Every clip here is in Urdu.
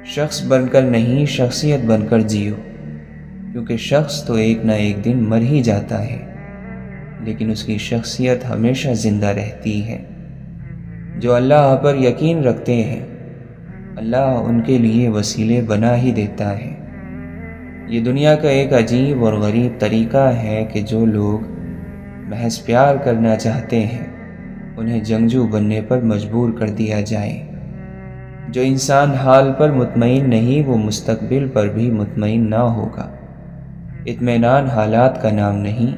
شخص بن کر نہیں، شخصیت بن کر جیو، کیونکہ شخص تو ایک نہ ایک دن مر ہی جاتا ہے، لیکن اس کی شخصیت ہمیشہ زندہ رہتی ہے۔ جو اللہ پر یقین رکھتے ہیں، اللہ ان کے لیے وسیلے بنا ہی دیتا ہے۔ یہ دنیا کا ایک عجیب اور غریب طریقہ ہے کہ جو لوگ محض پیار کرنا چاہتے ہیں انہیں جنگجو بننے پر مجبور کر دیا جائے۔ جو انسان حال پر مطمئن نہیں وہ مستقبل پر بھی مطمئن نہ ہوگا۔ اطمینان حالات کا نام نہیں،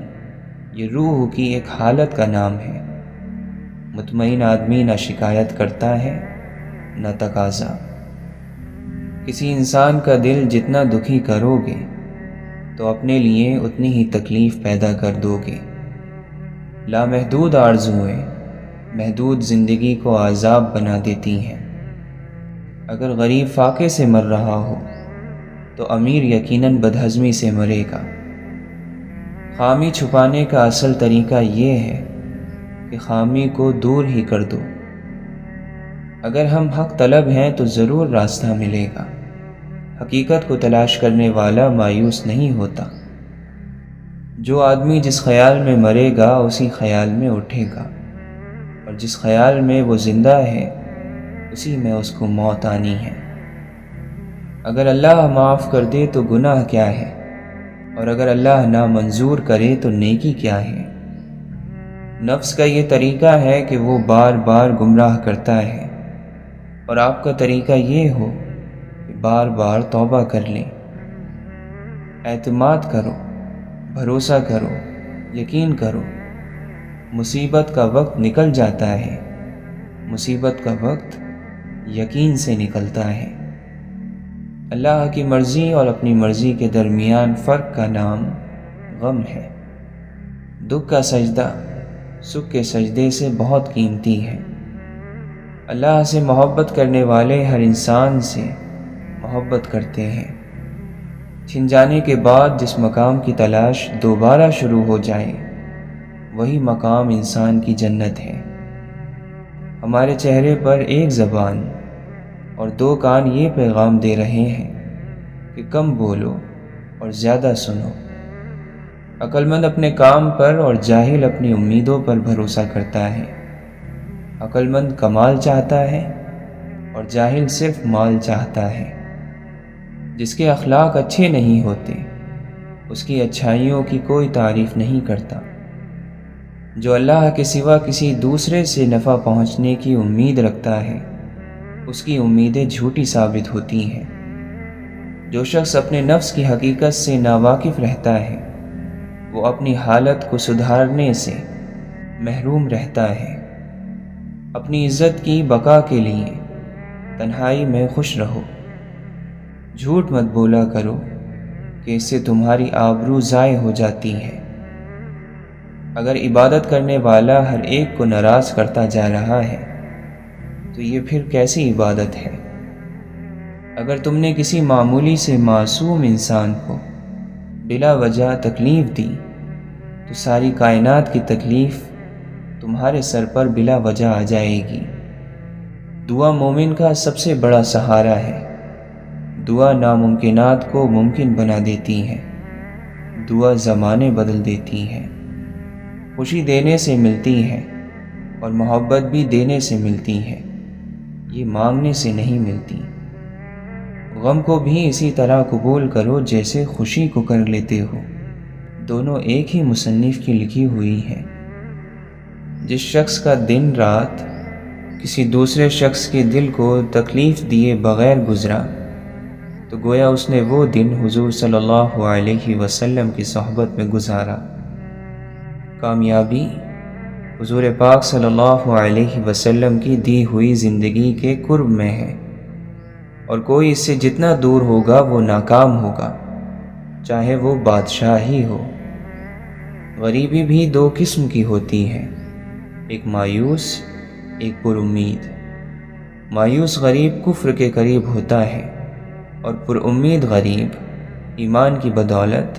یہ روح کی ایک حالت کا نام ہے۔ مطمئن آدمی نہ شکایت کرتا ہے نہ تقاضا۔ کسی انسان کا دل جتنا دکھی کرو گے تو اپنے لیے اتنی ہی تکلیف پیدا کر دو گے۔ لامحدود آرزوئیں محدود زندگی کو عذاب بنا دیتی ہیں۔ اگر غریب فاقے سے مر رہا ہو تو امیر یقیناً بدہضمی سے مرے گا۔ خامی چھپانے کا اصل طریقہ یہ ہے کہ خامی کو دور ہی کر دو۔ اگر ہم حق طلب ہیں تو ضرور راستہ ملے گا۔ حقیقت کو تلاش کرنے والا مایوس نہیں ہوتا۔ جو آدمی جس خیال میں مرے گا اسی خیال میں اٹھے گا، اور جس خیال میں وہ زندہ ہے اسی میں اس کو موت آنی ہے۔ اگر اللہ معاف کر دے تو گناہ کیا ہے، اور اگر اللہ نہ منظور کرے تو نیکی کیا ہے۔ نفس کا یہ طریقہ ہے کہ وہ بار بار گمراہ کرتا ہے، اور آپ کا طریقہ یہ ہو کہ بار بار توبہ کر لیں۔ اعتماد کرو، بھروسہ کرو، یقین کرو۔ مصیبت کا وقت نکل جاتا ہے، مصیبت کا وقت یقین سے نکلتا ہے۔ اللہ کی مرضی اور اپنی مرضی کے درمیان فرق کا نام غم ہے۔ دکھ کا سجدہ سکھ کے سجدے سے بہت قیمتی ہے۔ اللہ سے محبت کرنے والے ہر انسان سے محبت کرتے ہیں۔ چھن جانے کے بعد جس مقام کی تلاش دوبارہ شروع ہو جائے وہی مقام انسان کی جنت ہے۔ ہمارے چہرے پر ایک زبان اور دو کان یہ پیغام دے رہے ہیں کہ کم بولو اور زیادہ سنو۔ عقل مند اپنے کام پر اور جاہل اپنی امیدوں پر بھروسہ کرتا ہے۔ عقل مند کمال چاہتا ہے اور جاہل صرف مال چاہتا ہے۔ جس کے اخلاق اچھے نہیں ہوتے اس کی اچھائیوں کی کوئی تعریف نہیں کرتا۔ جو اللہ کے سوا کسی دوسرے سے نفع پہنچنے کی امید رکھتا ہے اس کی امیدیں جھوٹی ثابت ہوتی ہیں۔ جو شخص اپنے نفس کی حقیقت سے ناواقف رہتا ہے وہ اپنی حالت کو سدھارنے سے محروم رہتا ہے۔ اپنی عزت کی بقا کے لیے تنہائی میں خوش رہو۔ جھوٹ مت بولا کرو کہ اس سے تمہاری آبرو ضائع ہو جاتی ہے۔ اگر عبادت کرنے والا ہر ایک کو ناراض کرتا جا رہا ہے تو یہ پھر کیسی عبادت ہے؟ اگر تم نے کسی معمولی سے معصوم انسان کو بلا وجہ تکلیف دی تو ساری کائنات کی تکلیف تمہارے سر پر بلا وجہ آ جائے گی۔ دعا مومن کا سب سے بڑا سہارا ہے۔ دعا ناممکنات کو ممکن بنا دیتی ہے۔ دعا زمانے بدل دیتی ہے۔ خوشی دینے سے ملتی ہے اور محبت بھی دینے سے ملتی ہے، یہ مانگنے سے نہیں ملتی۔ غم کو بھی اسی طرح قبول کرو جیسے خوشی کو کر لیتے ہو، دونوں ایک ہی مصنف کی لکھی ہوئی ہیں۔ جس شخص کا دن رات کسی دوسرے شخص کے دل کو تکلیف دیے بغیر گزرا تو گویا اس نے وہ دن حضور صلی اللہ علیہ وسلم کی صحبت میں گزارا۔ کامیابی حضور پاک صلی اللہ علیہ وسلم کی دی ہوئی زندگی کے قرب میں ہے، اور کوئی اس سے جتنا دور ہوگا وہ ناکام ہوگا، چاہے وہ بادشاہ ہی ہو۔ غریبی بھی دو قسم کی ہوتی ہے، ایک مایوس، ایک پر امید۔ مایوس غریب کفر کے قریب ہوتا ہے اور پر امید غریب ایمان کی بدولت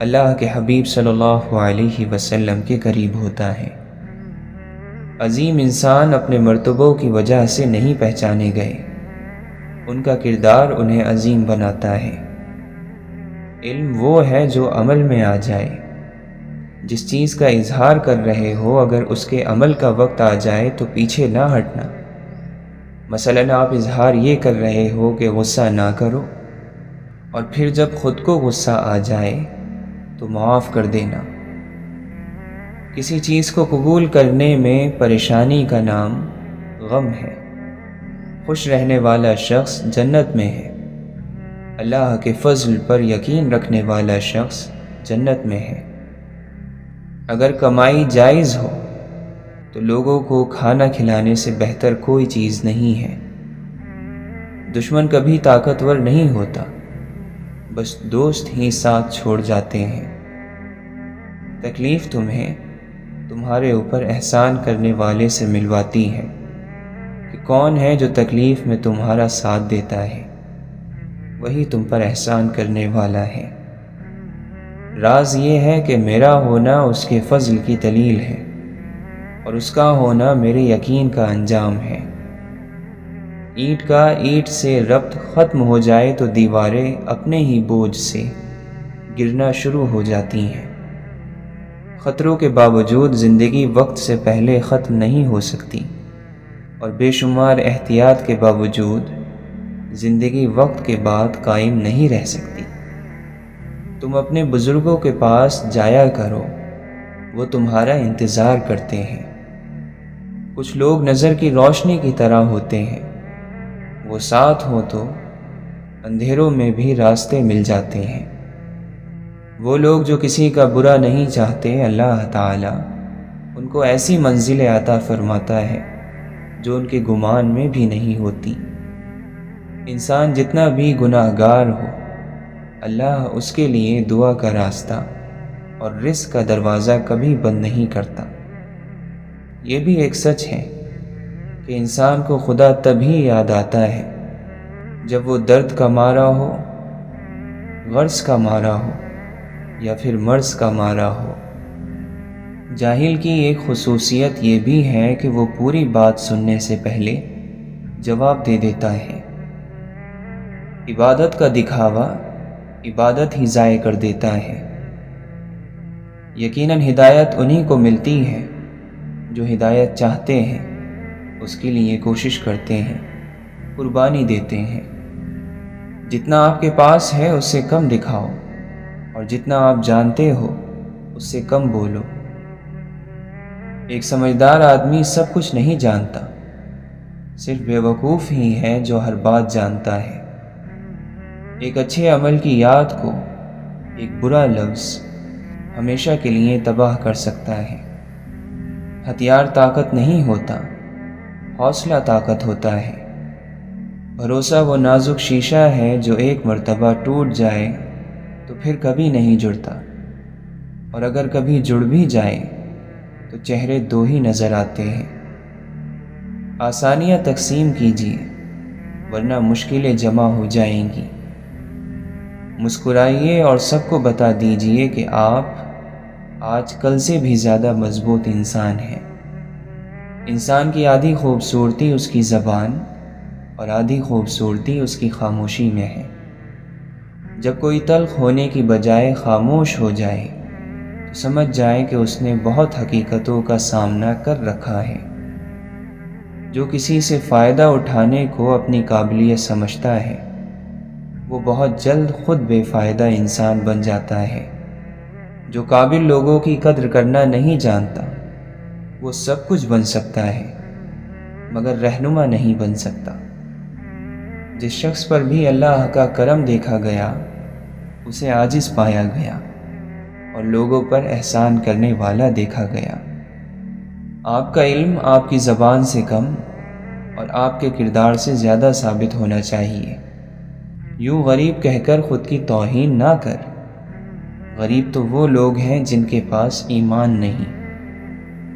اللہ کے حبیب صلی اللہ علیہ وسلم کے قریب ہوتا ہے۔ عظیم انسان اپنے مرتبوں کی وجہ سے نہیں پہچانے گئے، ان کا کردار انہیں عظیم بناتا ہے۔ علم وہ ہے جو عمل میں آ جائے۔ جس چیز کا اظہار کر رہے ہو اگر اس کے عمل کا وقت آ جائے تو پیچھے نہ ہٹنا۔ مثلاً آپ اظہار یہ کر رہے ہو کہ غصہ نہ کرو، اور پھر جب خود کو غصہ آ جائے تو معاف کر دینا۔ کسی چیز کو قبول کرنے میں پریشانی کا نام غم ہے۔ خوش رہنے والا شخص جنت میں ہے۔ اللہ کے فضل پر یقین رکھنے والا شخص جنت میں ہے۔ اگر کمائی جائز ہو تو لوگوں کو کھانا کھلانے سے بہتر کوئی چیز نہیں ہے۔ دشمن کبھی طاقتور نہیں ہوتا، بس دوست ہی ساتھ چھوڑ جاتے ہیں۔ تکلیف تمہیں تمہارے اوپر احسان کرنے والے سے ملواتی ہے کہ کون ہے جو تکلیف میں تمہارا ساتھ دیتا ہے، وہی تم پر احسان کرنے والا ہے۔ راز یہ ہے کہ میرا ہونا اس کے فضل کی دلیل ہے، اور اس کا ہونا میرے یقین کا انجام ہے۔ اینٹ کا اینٹ سے ربط ختم ہو جائے تو دیواریں اپنے ہی بوجھ سے گرنا شروع ہو جاتی ہیں۔ خطروں کے باوجود زندگی وقت سے پہلے ختم نہیں ہو سکتی، اور بے شمار احتیاط کے باوجود زندگی وقت کے بعد قائم نہیں رہ سکتی۔ تم اپنے بزرگوں کے پاس جایا کرو، وہ تمہارا انتظار کرتے ہیں۔ کچھ لوگ نظر کی روشنی کی طرح ہوتے ہیں، وہ ساتھ ہو تو اندھیروں میں بھی راستے مل جاتے ہیں۔ وہ لوگ جو کسی کا برا نہیں چاہتے، اللہ تعالیٰ ان کو ایسی منزلیں عطا فرماتا ہے جو ان کے گمان میں بھی نہیں ہوتی۔ انسان جتنا بھی گناہ گار ہو، اللہ اس کے لیے دعا کا راستہ اور رزق کا دروازہ کبھی بند نہیں کرتا۔ یہ بھی ایک سچ ہے کہ انسان کو خدا تبھی یاد آتا ہے جب وہ درد کا مارا ہو، غرض کا مارا ہو، یا پھر مرض کا مارا ہو۔ جاہل کی ایک خصوصیت یہ بھی ہے کہ وہ پوری بات سننے سے پہلے جواب دے دیتا ہے۔ عبادت کا دکھاوا عبادت ہی ضائع کر دیتا ہے۔ یقیناً ہدایت انہی کو ملتی ہے جو ہدایت چاہتے ہیں، اس کے لیے کوشش کرتے ہیں، قربانی دیتے ہیں۔ جتنا آپ کے پاس ہے اس سے کم دکھاؤ، اور جتنا آپ جانتے ہو اس سے کم بولو۔ ایک سمجھدار آدمی سب کچھ نہیں جانتا، صرف بیوقوف ہی ہے جو ہر بات جانتا ہے۔ ایک اچھے عمل کی یاد کو ایک برا لفظ ہمیشہ کے لیے تباہ کر سکتا ہے۔ ہتھیار طاقت نہیں ہوتا، حوصلہ طاقت ہوتا ہے۔ بھروسہ وہ نازک شیشہ ہے جو ایک مرتبہ ٹوٹ جائے تو پھر کبھی نہیں جڑتا، اور اگر کبھی جڑ بھی جائے تو چہرے دو ہی نظر آتے ہیں۔ آسانیاں تقسیم کیجیے ورنہ مشکلیں جمع ہو جائیں گی۔ مسکرائیے اور سب کو بتا دیجیے کہ آپ آج کل سے بھی زیادہ مضبوط انسان ہیں۔ انسان کی آدھی خوبصورتی اس کی زبان اور آدھی خوبصورتی اس کی خاموشی میں ہے۔ جب کوئی تلخ ہونے کی بجائے خاموش ہو جائے تو سمجھ جائے کہ اس نے بہت حقیقتوں کا سامنا کر رکھا ہے۔ جو کسی سے فائدہ اٹھانے کو اپنی قابلیت سمجھتا ہے، وہ بہت جلد خود بے فائدہ انسان بن جاتا ہے۔ جو قابل لوگوں کی قدر کرنا نہیں جانتا، وہ سب کچھ بن سکتا ہے مگر رہنما نہیں بن سکتا۔ جس شخص پر بھی اللہ کا کرم دیکھا گیا اسے عاجز پایا گیا، اور لوگوں پر احسان کرنے والا دیکھا گیا۔ آپ کا علم آپ کی زبان سے کم اور آپ کے کردار سے زیادہ ثابت ہونا چاہیے۔ یوں غریب کہہ کر خود کی توہین نہ کر۔ غریب تو وہ لوگ ہیں جن کے پاس ایمان نہیں۔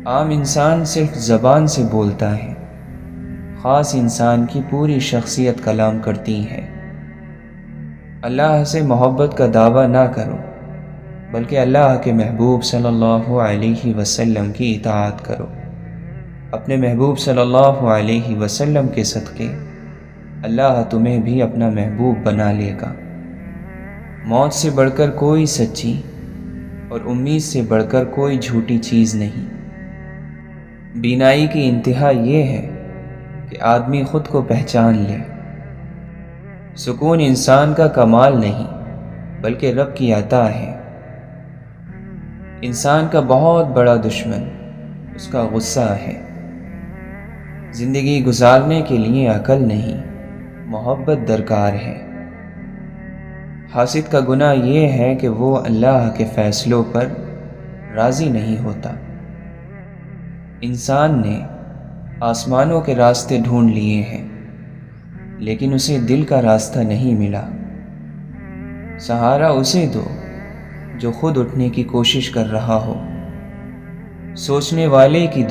عام انسان صرف زبان سے بولتا ہے، خاص انسان کی پوری شخصیت کلام کرتی ہے۔ اللہ سے محبت کا دعویٰ نہ کرو، بلکہ اللہ کے محبوب صلی اللہ علیہ وسلم کی اطاعت کرو۔ اپنے محبوب صلی اللہ علیہ وسلم کے صدقے اللہ تمہیں بھی اپنا محبوب بنا لے گا۔ موت سے بڑھ کر کوئی سچی اور امید سے بڑھ کر کوئی جھوٹی چیز نہیں۔ بینائی کی انتہا یہ ہے کہ آدمی خود کو پہچان لے۔ سکون انسان کا کمال نہیں بلکہ رب کی عطا ہے۔ انسان کا بہت بڑا دشمن اس کا غصہ ہے۔ زندگی گزارنے کے لیے عقل نہیں، محبت درکار ہے۔ حاسد کا گناہ یہ ہے کہ وہ اللہ کے فیصلوں پر راضی نہیں ہوتا۔ انسان نے آسمانوں کے راستے ڈھونڈ لیے ہیں لیکن اسے دل کا راستہ نہیں ملا۔ سہارا اسے دو جو خود اٹھنے کی کوشش کر رہا ہو۔ سوچنے والے کی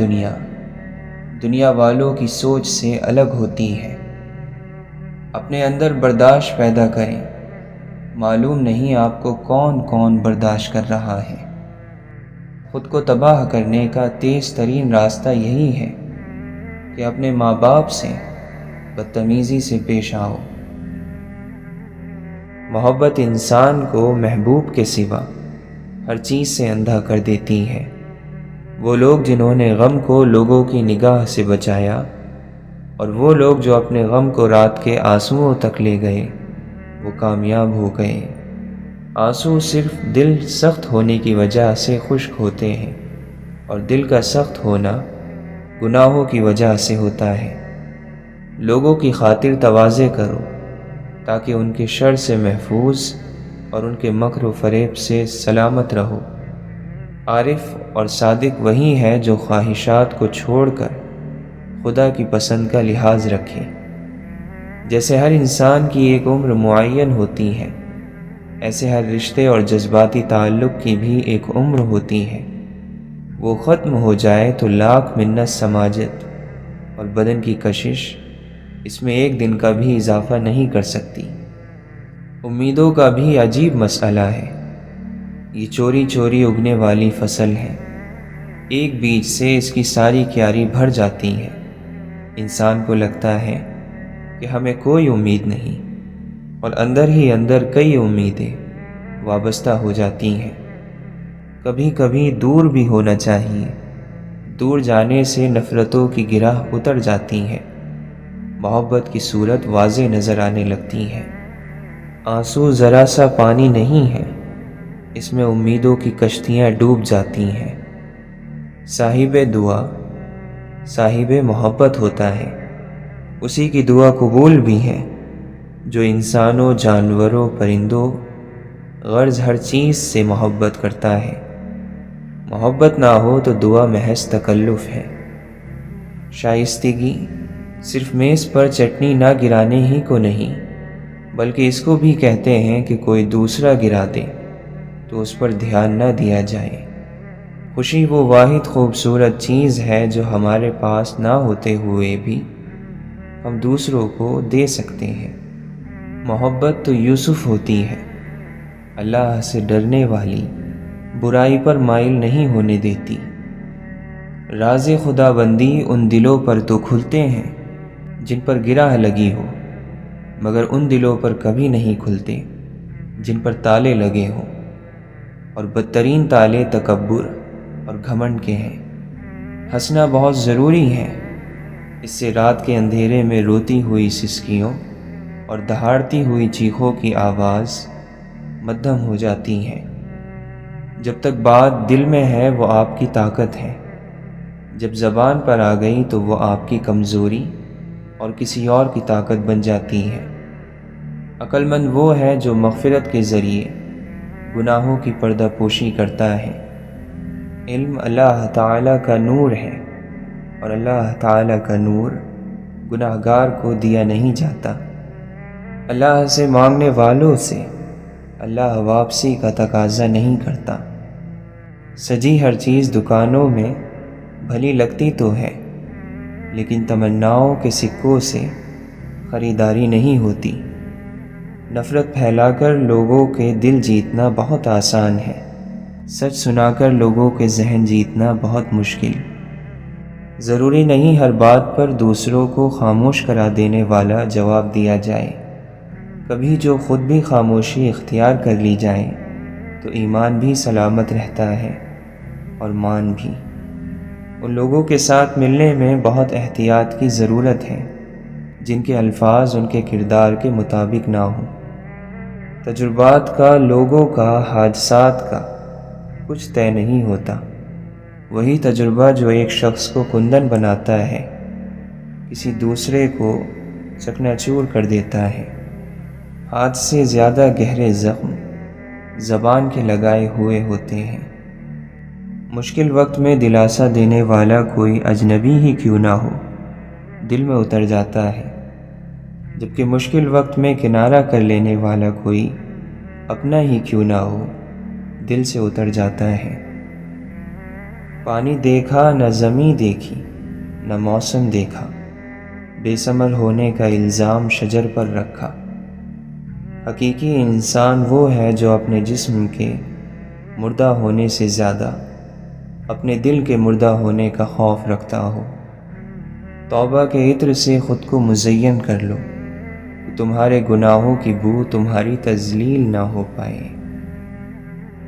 دنیا والوں کی سوچ سے الگ ہوتی ہے۔ اپنے اندر برداشت پیدا کریں، معلوم نہیں آپ کو کون برداشت کر رہا ہے۔ خود کو تباہ کرنے کا تیز ترین راستہ یہی ہے کہ اپنے ماں باپ سے بدتمیزی سے پیش آؤ۔ محبت انسان کو محبوب کے سوا ہر چیز سے اندھا کر دیتی ہے۔ وہ لوگ جنہوں نے غم کو لوگوں کی نگاہ سے بچایا اور وہ لوگ جو اپنے غم کو رات کے آنسوؤں تک لے گئے وہ کامیاب ہو گئے۔ آنسو صرف دل سخت ہونے کی وجہ سے خشک ہوتے ہیں اور دل کا سخت ہونا گناہوں کی وجہ سے ہوتا ہے۔ لوگوں کی خاطر تواضع کرو تاکہ ان کے شر سے محفوظ اور ان کے مکر و فریب سے سلامت رہو۔ عارف اور صادق وہی ہے جو خواہشات کو چھوڑ کر خدا کی پسند کا لحاظ رکھے۔ جیسے ہر انسان کی ایک عمر معین ہوتی ہے، ایسے ہر رشتے اور جذباتی تعلق کی بھی ایک عمر ہوتی ہے۔ وہ ختم ہو جائے تو لاکھ منت سماجت اور بدن کی کشش اس میں ایک دن کا بھی اضافہ نہیں کر سکتی۔ امیدوں کا بھی عجیب مسئلہ ہے۔ یہ چوری چوری اگنے والی فصل ہے۔ ایک بیج سے اس کی ساری کیاری بھر جاتی ہے۔ انسان کو لگتا ہے کہ ہمیں کوئی امید نہیں اور اندر ہی اندر کئی امیدیں وابستہ ہو جاتی ہیں۔ کبھی کبھی دور بھی ہونا چاہیے۔ دور جانے سے نفرتوں کی گرہ اتر جاتی ہے، محبت کی صورت واضح نظر آنے لگتی ہے۔ آنسو ذرا سا پانی نہیں ہے، اس میں امیدوں کی کشتیاں ڈوب جاتی ہیں۔ صاحب دعا صاحب محبت ہوتا ہے، اسی کی دعا قبول بھی ہے جو انسانوں، جانوروں، پرندوں، غرض ہر چیز سے محبت کرتا ہے۔ محبت نہ ہو تو دعا محض تکلف ہے۔ شائستگی صرف میز پر چٹنی نہ گرانے ہی کو نہیں بلکہ اس کو بھی کہتے ہیں کہ کوئی دوسرا گرا دے تو اس پر دھیان نہ دیا جائے۔ خوشی وہ واحد خوبصورت چیز ہے جو ہمارے پاس نہ ہوتے ہوئے بھی ہم دوسروں کو دے سکتے ہیں۔ محبت تو یوسف ہوتی ہے، اللہ سے ڈرنے والی، برائی پر مائل نہیں ہونے دیتی۔ راز خدا بندی ان دلوں پر تو کھلتے ہیں جن پر گرہ لگی ہو، مگر ان دلوں پر کبھی نہیں کھلتے جن پر تالے لگے ہوں، اور بدترین تالے تکبر اور گھمنڈ کے ہیں۔ ہنسنا بہت ضروری ہے، اس سے رات کے اندھیرے میں روتی ہوئی سسکیوں اور دہاڑتی ہوئی چیخوں کی آواز مدھم ہو جاتی ہے۔ جب تک بات دل میں ہے وہ آپ کی طاقت ہے، جب زبان پر آ گئی تو وہ آپ کی کمزوری اور کسی اور کی طاقت بن جاتی ہے۔ عقل مند وہ ہے جو مغفرت کے ذریعے گناہوں کی پردہ پوشی کرتا ہے۔ علم اللہ تعالیٰ کا نور ہے اور اللہ تعالیٰ کا نور گناہگار کو دیا نہیں جاتا۔ اللہ سے مانگنے والوں سے اللہ واپسی کا تقاضا نہیں کرتا۔ سجی ہر چیز دکانوں میں بھلی لگتی تو ہے لیکن تمناؤں کے سکوں سے خریداری نہیں ہوتی۔ نفرت پھیلا کر لوگوں کے دل جیتنا بہت آسان ہے، سچ سنا کر لوگوں کے ذہن جیتنا بہت مشکل۔ ضروری نہیں ہر بات پر دوسروں کو خاموش کرا دینے والا جواب دیا جائے۔ کبھی جو خود بھی خاموشی اختیار کر لی جائے تو ایمان بھی سلامت رہتا ہے اور مان بھی۔ ان لوگوں کے ساتھ ملنے میں بہت احتیاط کی ضرورت ہے جن کے الفاظ ان کے کردار کے مطابق نہ ہوں۔ تجربات کا، لوگوں کا، حادثات کا کچھ طے نہیں ہوتا۔ وہی تجربہ جو ایک شخص کو کندن بناتا ہے کسی دوسرے کو چکنا چور کر دیتا ہے۔ ہاتھ سے زیادہ گہرے زخم زبان کے لگائے ہوئے ہوتے ہیں۔ مشکل وقت میں دلاسا دینے والا کوئی اجنبی ہی کیوں نہ ہو دل میں اتر جاتا ہے، جبکہ مشکل وقت میں کنارہ کر لینے والا کوئی اپنا ہی کیوں نہ ہو دل سے اتر جاتا ہے۔ پانی دیکھا نہ زمیں دیکھی نہ موسم دیکھا، بے ثمر ہونے کا الزام شجر پر رکھا۔ حقیقی انسان وہ ہے جو اپنے جسم کے مردہ ہونے سے زیادہ اپنے دل کے مردہ ہونے کا خوف رکھتا ہو۔ توبہ کے عطر سے خود کو مزین کر لو کہ تمہارے گناہوں کی بو تمہاری تذلیل نہ ہو پائے۔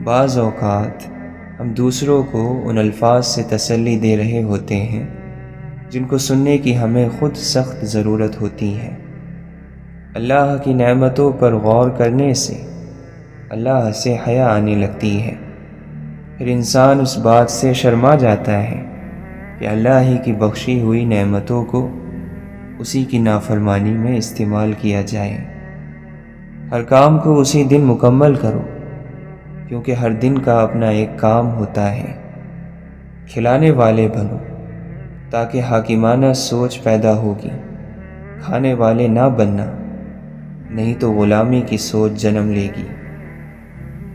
بعض اوقات ہم دوسروں کو ان الفاظ سے تسلی دے رہے ہوتے ہیں جن کو سننے کی ہمیں خود سخت ضرورت ہوتی ہے۔ اللہ کی نعمتوں پر غور کرنے سے اللہ سے حیا آنے لگتی ہے۔ پھر انسان اس بات سے شرما جاتا ہے کہ اللہ ہی کی بخشی ہوئی نعمتوں کو اسی کی نافرمانی میں استعمال کیا جائے۔ ہر کام کو اسی دن مکمل کرو، کیونکہ ہر دن کا اپنا ایک کام ہوتا ہے۔ کھلانے والے بنو تاکہ حاکمانہ سوچ پیدا ہوگی، کھانے والے نہ بننا نہیں تو غلامی کی سوچ جنم لے گی۔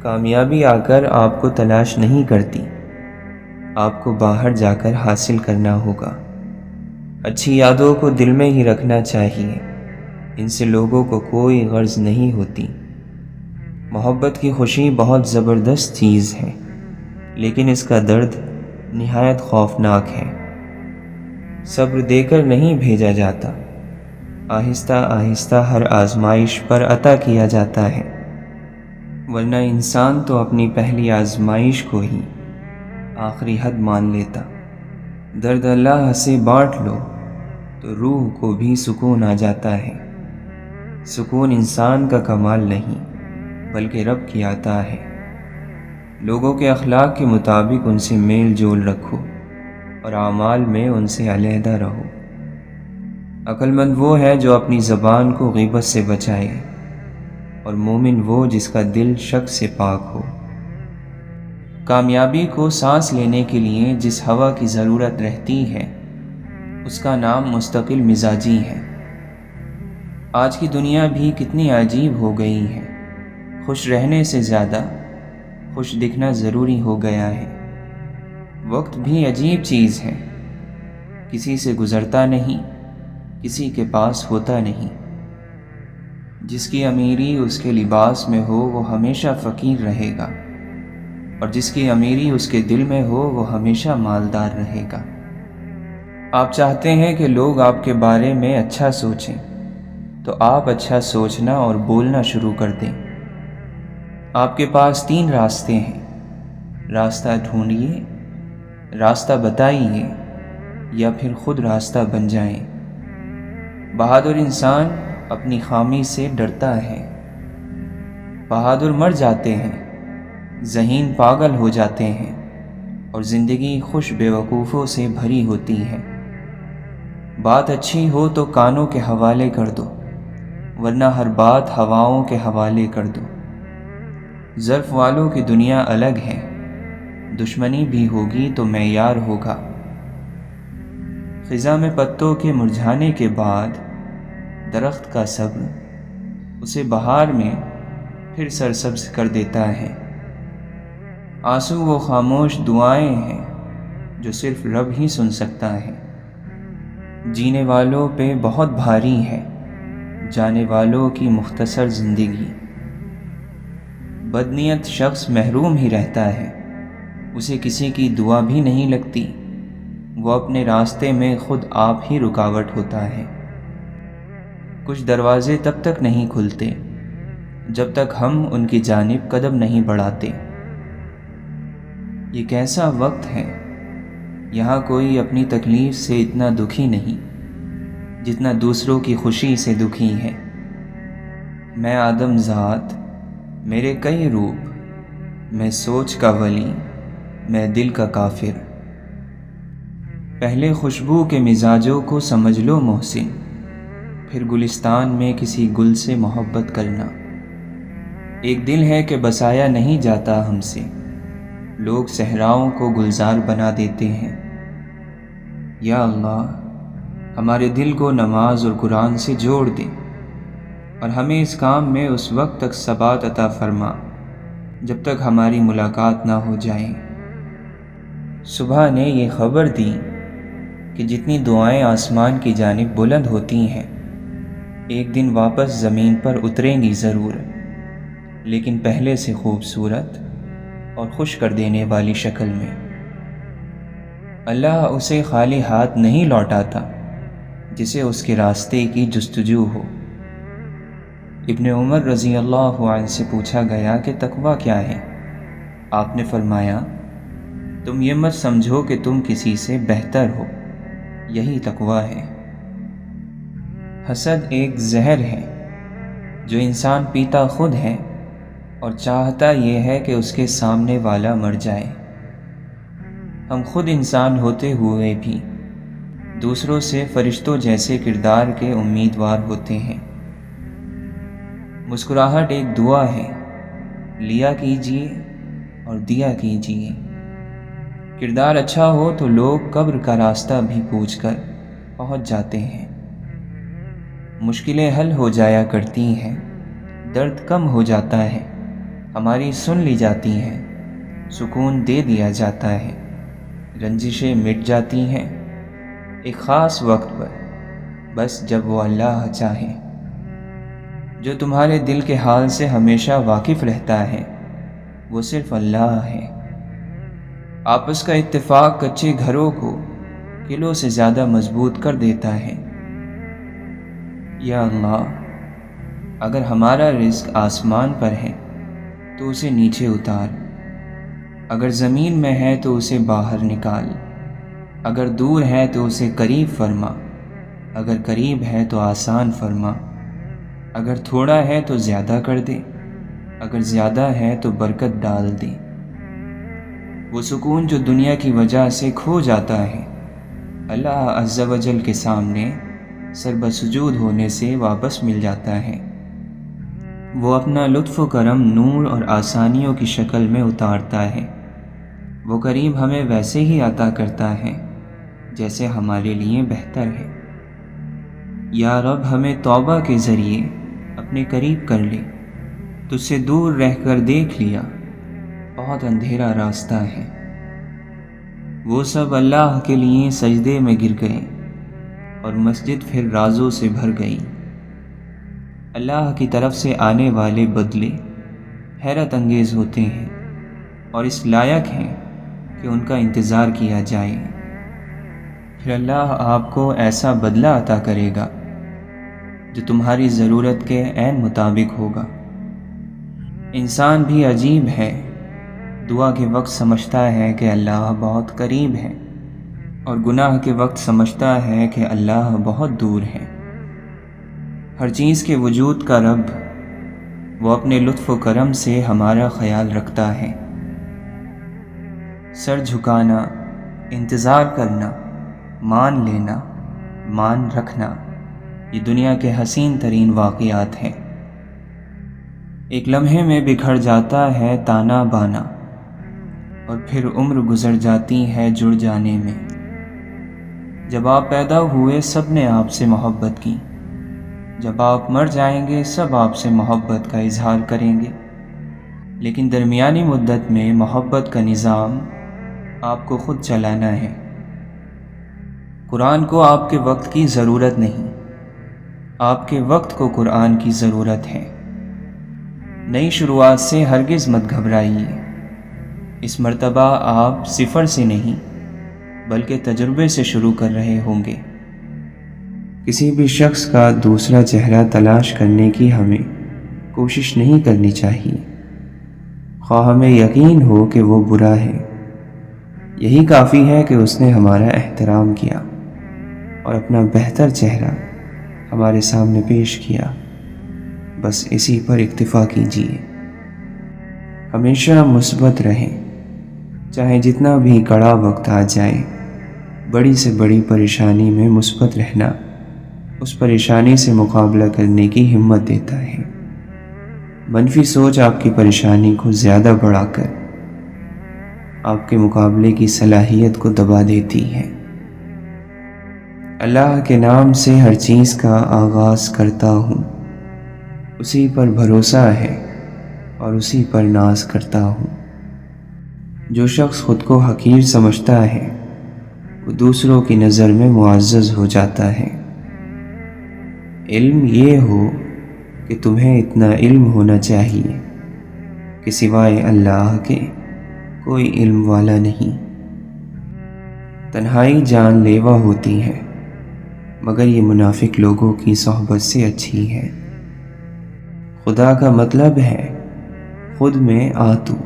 کامیابی آ کر آپ کو تلاش نہیں کرتی، آپ کو باہر جا کر حاصل کرنا ہوگا۔ اچھی یادوں کو دل میں ہی رکھنا چاہیے، ان سے لوگوں کو کوئی غرض نہیں ہوتی۔ محبت کی خوشی بہت زبردست چیز ہے، لیکن اس کا درد نہایت خوفناک ہے۔ صبر دے کر نہیں بھیجا جاتا، آہستہ آہستہ ہر آزمائش پر عطا کیا جاتا ہے، ورنہ انسان تو اپنی پہلی آزمائش کو ہی آخری حد مان لیتا۔ درد اللہ سے بانٹ لو تو روح کو بھی سکون آ جاتا ہے۔ سکون انسان کا کمال نہیں بلکہ رب کی عطا ہے۔ لوگوں کے اخلاق کے مطابق ان سے میل جول رکھو اور اعمال میں ان سے علیحدہ رہو۔ عقل مند وہ ہے جو اپنی زبان کو غیبت سے بچائے، اور مومن وہ جس کا دل شک سے پاک ہو۔ کامیابی کو سانس لینے کے لیے جس ہوا کی ضرورت رہتی ہے اس کا نام مستقل مزاجی ہے۔ آج کی دنیا بھی کتنی عجیب ہو گئی ہے، خوش رہنے سے زیادہ خوش دکھنا ضروری ہو گیا ہے۔ وقت بھی عجیب چیز ہے، کسی سے گزرتا نہیں، کسی کے پاس ہوتا نہیں۔ جس کی امیری اس کے لباس میں ہو وہ ہمیشہ فقیر رہے گا، اور جس کی امیری اس کے دل میں ہو وہ ہمیشہ مالدار رہے گا۔ آپ چاہتے ہیں کہ لوگ آپ کے بارے میں اچھا سوچیں تو آپ اچھا سوچنا اور بولنا شروع کر دیں۔ آپ کے پاس 3 راستے ہیں، راستہ ڈھونڈیے، راستہ بتائیے، یا پھر خود راستہ بن جائیں۔ بہادر انسان اپنی خامی سے ڈرتا ہے۔ بہادر مر جاتے ہیں، ذہین پاگل ہو جاتے ہیں، اور زندگی خوش بے وقوفوں سے بھری ہوتی ہے۔ بات اچھی ہو تو کانوں کے حوالے کر دو، ورنہ ہر بات ہواؤں کے حوالے کر دو۔ ظرف والوں کی دنیا الگ ہے، دشمنی بھی ہوگی تو معیار ہوگا۔ خزاں میں پتوں کے مرجھانے کے بعد درخت کا صبر اسے بہار میں پھر سرسبز کر دیتا ہے۔ آنسو وہ خاموش دعائیں ہیں جو صرف رب ہی سن سکتا ہے۔ جینے والوں پہ بہت بھاری ہے جانے والوں کی مختصر زندگی۔ بدنیت شخص محروم ہی رہتا ہے، اسے کسی کی دعا بھی نہیں لگتی، وہ اپنے راستے میں خود آپ ہی رکاوٹ ہوتا ہے۔ کچھ دروازے تب تک نہیں کھلتے جب تک ہم ان کی جانب قدم نہیں بڑھاتے۔ یہ کیسا وقت ہے، یہاں کوئی اپنی تکلیف سے اتنا دکھی نہیں جتنا دوسروں کی خوشی سے دکھی ہے۔ میں آدم ذات، میرے کئی روپ، میں سوچ کا ولی، میں دل کا کافر۔ پہلے خوشبو کے مزاجوں کو سمجھ لو محسن، پھر گلستان میں کسی گل سے محبت کرنا۔ ایک دل ہے کہ بسایا نہیں جاتا ہم سے، لوگ صحراؤں کو گلزار بنا دیتے ہیں۔ یا اللہ، ہمارے دل کو نماز اور قرآن سے جوڑ دے، اور ہمیں اس کام میں اس وقت تک ثبات عطا فرما جب تک ہماری ملاقات نہ ہو جائے۔ صبح نے یہ خبر دی کہ جتنی دعائیں آسمان کی جانب بلند ہوتی ہیں ایک دن واپس زمین پر اتریں گی ضرور، لیکن پہلے سے خوبصورت اور خوش کر دینے والی شکل میں۔ اللہ اسے خالی ہاتھ نہیں لوٹاتا جسے اس کے راستے کی جستجو ہو۔ ابن عمر رضی اللہ عنہ سے پوچھا گیا کہ تقویٰ کیا ہے؟ آپ نے فرمایا، تم یہ مت سمجھو کہ تم کسی سے بہتر ہو، یہی تقویٰ ہے۔ حسد ایک زہر ہے جو انسان پیتا خود ہے اور چاہتا یہ ہے کہ اس کے سامنے والا مر جائے۔ ہم خود انسان ہوتے ہوئے بھی دوسروں سے فرشتوں جیسے کردار کے امیدوار ہوتے ہیں۔ مسکراہٹ ایک دعا ہے، لیا کیجیے اور دیا کیجیے۔ کردار اچھا ہو تو لوگ قبر کا راستہ بھی پوچھ کر پہنچ جاتے ہیں۔ مشکلیں حل ہو جایا کرتی ہیں، درد کم ہو جاتا ہے، ہماری سن لی جاتی ہیں، سکون دے دیا جاتا ہے، رنجشیں مٹ جاتی ہیں ایک خاص وقت پر، بس جب وہ اللہ چاہے۔ جو تمہارے دل کے حال سے ہمیشہ واقف رہتا ہے وہ صرف اللہ ہے۔ آپس کا اتفاق کچے گھروں کو قلعوں سے زیادہ مضبوط کر دیتا ہے۔ یا اللہ، اگر ہمارا رزق آسمان پر ہے تو اسے نیچے اتار، اگر زمین میں ہے تو اسے باہر نکال، اگر دور ہے تو اسے قریب فرما، اگر قریب ہے تو آسان فرما، اگر تھوڑا ہے تو زیادہ کر دے، اگر زیادہ ہے تو برکت ڈال دے۔ وہ سکون جو دنیا کی وجہ سے کھو جاتا ہے اللہ عز و جل کے سامنے سر بسجود ہونے سے واپس مل جاتا ہے۔ وہ اپنا لطف و کرم نور اور آسانیوں کی شکل میں اتارتا ہے۔ وہ قریب ہمیں ویسے ہی عطا کرتا ہے جیسے ہمارے لیے بہتر ہے۔ یا رب، ہمیں توبہ کے ذریعے اپنے قریب کر لے، تجھ سے دور رہ کر دیکھ لیا بہت اندھیرا راستہ ہے۔ وہ سب اللہ کے لیے سجدے میں گر گئے اور مسجد پھر رازوں سے بھر گئی۔ اللہ کی طرف سے آنے والے بدلے حیرت انگیز ہوتے ہیں اور اس لائق ہیں کہ ان کا انتظار کیا جائے۔ پھر اللہ آپ کو ایسا بدلہ عطا کرے گا جو تمہاری ضرورت کے عین مطابق ہوگا۔ انسان بھی عجیب ہے، دعا کے وقت سمجھتا ہے کہ اللہ بہت قریب ہے اور گناہ کے وقت سمجھتا ہے کہ اللہ بہت دور ہے۔ ہر چیز کے وجود کا رب، وہ اپنے لطف و کرم سے ہمارا خیال رکھتا ہے۔ سر جھکانا، انتظار کرنا، مان لینا، مان رکھنا، یہ دنیا کے حسین ترین واقعات ہیں۔ ایک لمحے میں بکھر جاتا ہے تانا بانا، اور پھر عمر گزر جاتی ہے جڑ جانے میں۔ جب آپ پیدا ہوئے سب نے آپ سے محبت کی، جب آپ مر جائیں گے سب آپ سے محبت کا اظہار کریں گے، لیکن درمیانی مدت میں محبت کا نظام آپ کو خود چلانا ہے۔ قرآن کو آپ کے وقت کی ضرورت نہیں، آپ کے وقت کو قرآن کی ضرورت ہے۔ نئی شروعات سے ہرگز مت گھبرائیے، اس مرتبہ آپ صفر سے نہیں بلکہ تجربے سے شروع کر رہے ہوں گے۔ کسی بھی شخص کا دوسرا چہرہ تلاش کرنے کی ہمیں کوشش نہیں کرنی چاہیے، خواہ ہمیں یقین ہو کہ وہ برا ہے۔ یہی کافی ہے کہ اس نے ہمارا احترام کیا اور اپنا بہتر چہرہ ہمارے سامنے پیش کیا، بس اسی پر اکتفا کیجیے۔ ہمیشہ مثبت رہیں، چاہے جتنا بھی کڑا وقت آ جائے۔ بڑی سے بڑی پریشانی میں مثبت رہنا اس پریشانی سے مقابلہ کرنے کی ہمت دیتا ہے۔ منفی سوچ آپ کی پریشانی کو زیادہ بڑھا کر آپ کے مقابلے کی صلاحیت کو دبا دیتی ہے۔ اللہ کے نام سے ہر چیز کا آغاز کرتا ہوں، اسی پر بھروسہ ہے اور اسی پر ناز کرتا ہوں۔ جو شخص خود کو حقیر سمجھتا ہے وہ دوسروں کی نظر میں معزز ہو جاتا ہے۔ علم یہ ہو کہ تمہیں اتنا علم ہونا چاہیے کہ سوائے اللہ کے کوئی علم والا نہیں۔ تنہائی جان لیوا ہوتی ہے، مگر یہ منافق لوگوں کی صحبت سے اچھی ہے۔ خدا کا مطلب ہے خود میں آ تو،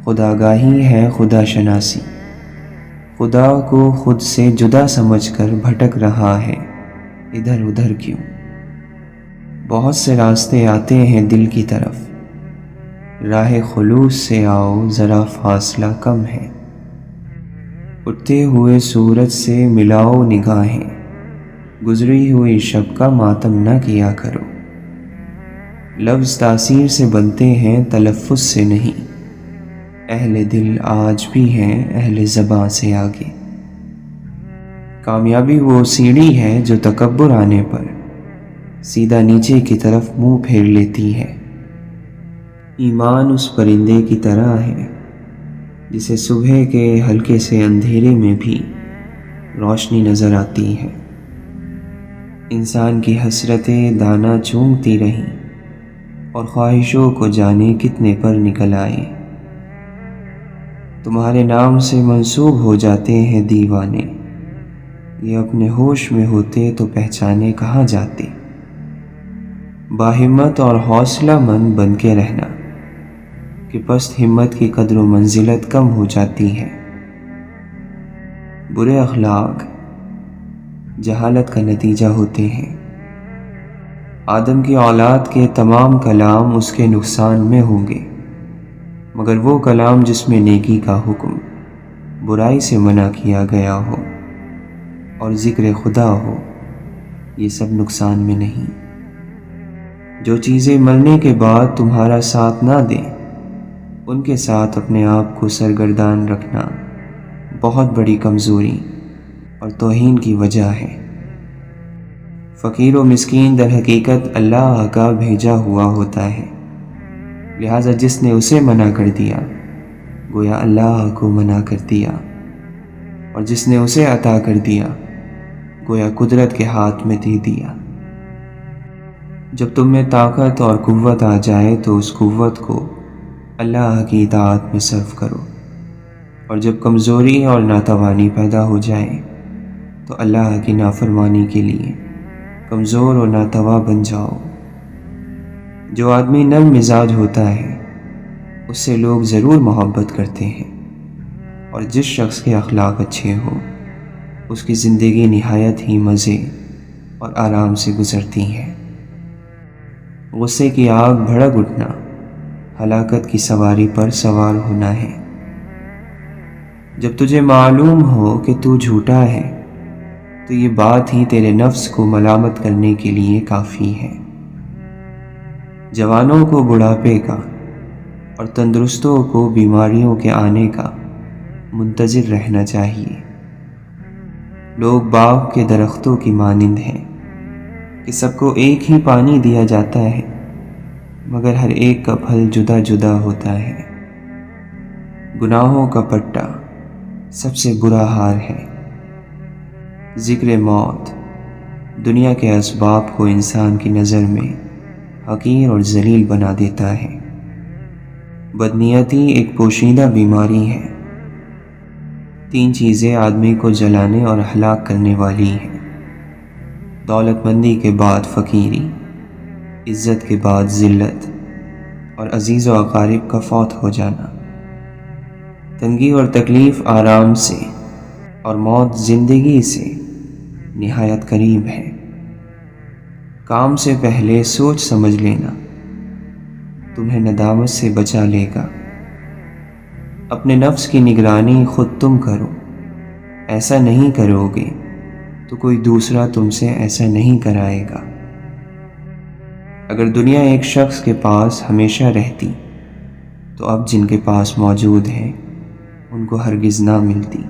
خداگاہی ہے خدا شناسی۔ خدا کو خود سے جدا سمجھ کر بھٹک رہا ہے ادھر ادھر کیوں؟ بہت سے راستے آتے ہیں دل کی طرف، راہ خلوص سے آؤ ذرا فاصلہ کم ہے۔ اٹھتے ہوئے سورج سے ملاؤ نگاہیں، گزری ہوئی شب کا ماتم نہ کیا کرو۔ لفظ تاثیر سے بنتے ہیں تلفظ سے نہیں، اہل دل آج بھی ہیں اہل زباں سے آگے۔ کامیابی وہ سیڑھی ہے جو تکبر آنے پر سیدھا نیچے کی طرف منہ پھیر لیتی ہے۔ ایمان اس پرندے کی طرح ہے جسے صبح کے ہلکے سے اندھیرے میں بھی روشنی نظر آتی ہے۔ انسان کی حسرتیں دانہ چونگتی رہیں اور خواہشوں کو جانے کتنے پر نکل آئے۔ تمہارے نام سے منسوب ہو جاتے ہیں دیوانے، یہ اپنے ہوش میں ہوتے تو پہچانے کہاں جاتے۔ باہمت اور حوصلہ مند بن کے رہنا کہ پست ہمت کی قدر و منزلت کم ہو جاتی ہے۔ برے اخلاق جہالت کا نتیجہ ہوتے ہیں۔ آدم کی اولاد کے تمام کلام اس کے نقصان میں ہوں گے، مگر وہ کلام جس میں نیکی کا حکم، برائی سے منع کیا گیا ہو اور ذکر خدا ہو، یہ سب نقصان میں نہیں۔ جو چیزیں مرنے کے بعد تمہارا ساتھ نہ دیں، ان کے ساتھ اپنے آپ کو سرگردان رکھنا بہت بڑی کمزوری اور توہین کی وجہ ہے۔ فقیر و مسکین در حقیقت اللہ کا بھیجا ہوا ہوتا ہے، لہٰذا جس نے اسے منع کر دیا گویا اللہ کو منع کر دیا، اور جس نے اسے عطا کر دیا گویا قدرت کے ہاتھ میں دے دیا۔ جب تم میں طاقت اور قوت آ جائے تو اس قوت کو اللہ کی اطاعت میں صرف کرو، اور جب کمزوری اور ناتوانی پیدا ہو جائے تو اللہ کی نافرمانی کے لیے کمزور اور ناتوا بن جاؤ۔ جو آدمی نرم مزاج ہوتا ہے اس سے لوگ ضرور محبت کرتے ہیں، اور جس شخص کے اخلاق اچھے ہوں اس کی زندگی نہایت ہی مزے اور آرام سے گزرتی ہے۔ غصے کی آگ بھڑک اٹھنا ہلاکت کی سواری پر سوار ہونا ہے۔ جب تجھے معلوم ہو کہ تو جھوٹا ہے تو یہ بات ہی تیرے نفس کو ملامت کرنے کے لیے کافی ہے۔ جوانوں کو بڑھاپے کا اور تندرستوں کو بیماریوں کے آنے کا منتظر رہنا چاہیے۔ لوگ باغ کے درختوں کی مانند ہیں کہ سب کو ایک ہی پانی دیا جاتا ہے، مگر ہر ایک کا پھل جدا جدا ہوتا ہے۔ گناہوں کا پٹا سب سے برا ہار ہے۔ ذکر موت دنیا کے اسباب کو انسان کی نظر میں حقیر اور ذلیل بنا دیتا ہے۔ بدنیتی ایک پوشیدہ بیماری ہے 3 چیزیں آدمی کو جلانے اور ہلاک کرنے والی ہیں: دولت مندی کے بعد فقیری، عزت کے بعد ذلت، اور عزیز و اقارب کا فوت ہو جانا۔ تنگی اور تکلیف آرام سے، اور موت زندگی سے نہایت قریب ہے۔ کام سے پہلے سوچ سمجھ لینا تمہیں ندامت سے بچا لے گا۔ اپنے نفس کی نگرانی خود تم کرو، ایسا نہیں کرو گے تو کوئی دوسرا تم سے ایسا نہیں کرائے گا۔ اگر دنیا ایک شخص کے پاس ہمیشہ رہتی تو اب جن کے پاس موجود ہے ان کو ہرگز نہ ملتی۔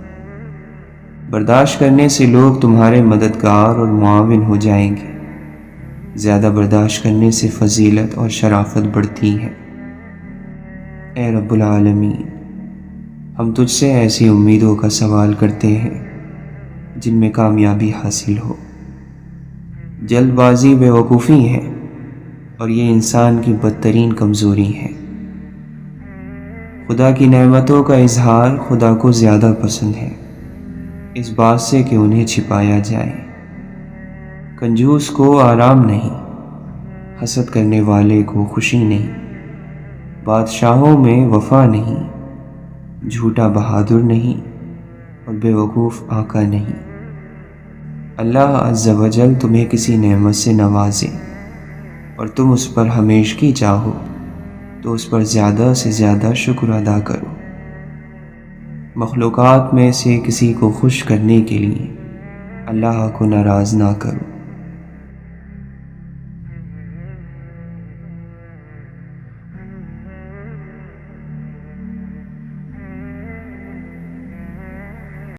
برداشت کرنے سے لوگ تمہارے مددگار اور معاون ہو جائیں گے، زیادہ برداشت کرنے سے فضیلت اور شرافت بڑھتی ہے۔ اے رب العالمین، ہم تجھ سے ایسی امیدوں کا سوال کرتے ہیں جن میں کامیابی حاصل ہو۔ جلد بازی بے وقوفی ہے اور یہ انسان کی بدترین کمزوری ہے۔ خدا کی نعمتوں کا اظہار خدا کو زیادہ پسند ہے اس بات سے کہ انہیں چھپایا جائے۔ کنجوس کو آرام نہیں، حسد کرنے والے کو خوشی نہیں، بادشاہوں میں وفا نہیں، جھوٹا بہادر نہیں اور بے وقوف آقا نہیں۔ اللہ عز و جل تمہیں کسی نعمت سے نوازے اور تم اس پر ہمیشگی چاہو تو اس پر زیادہ سے زیادہ شکر ادا کرو۔ مخلوقات میں سے کسی کو خوش کرنے کے لیے اللہ کو ناراض نہ کرو۔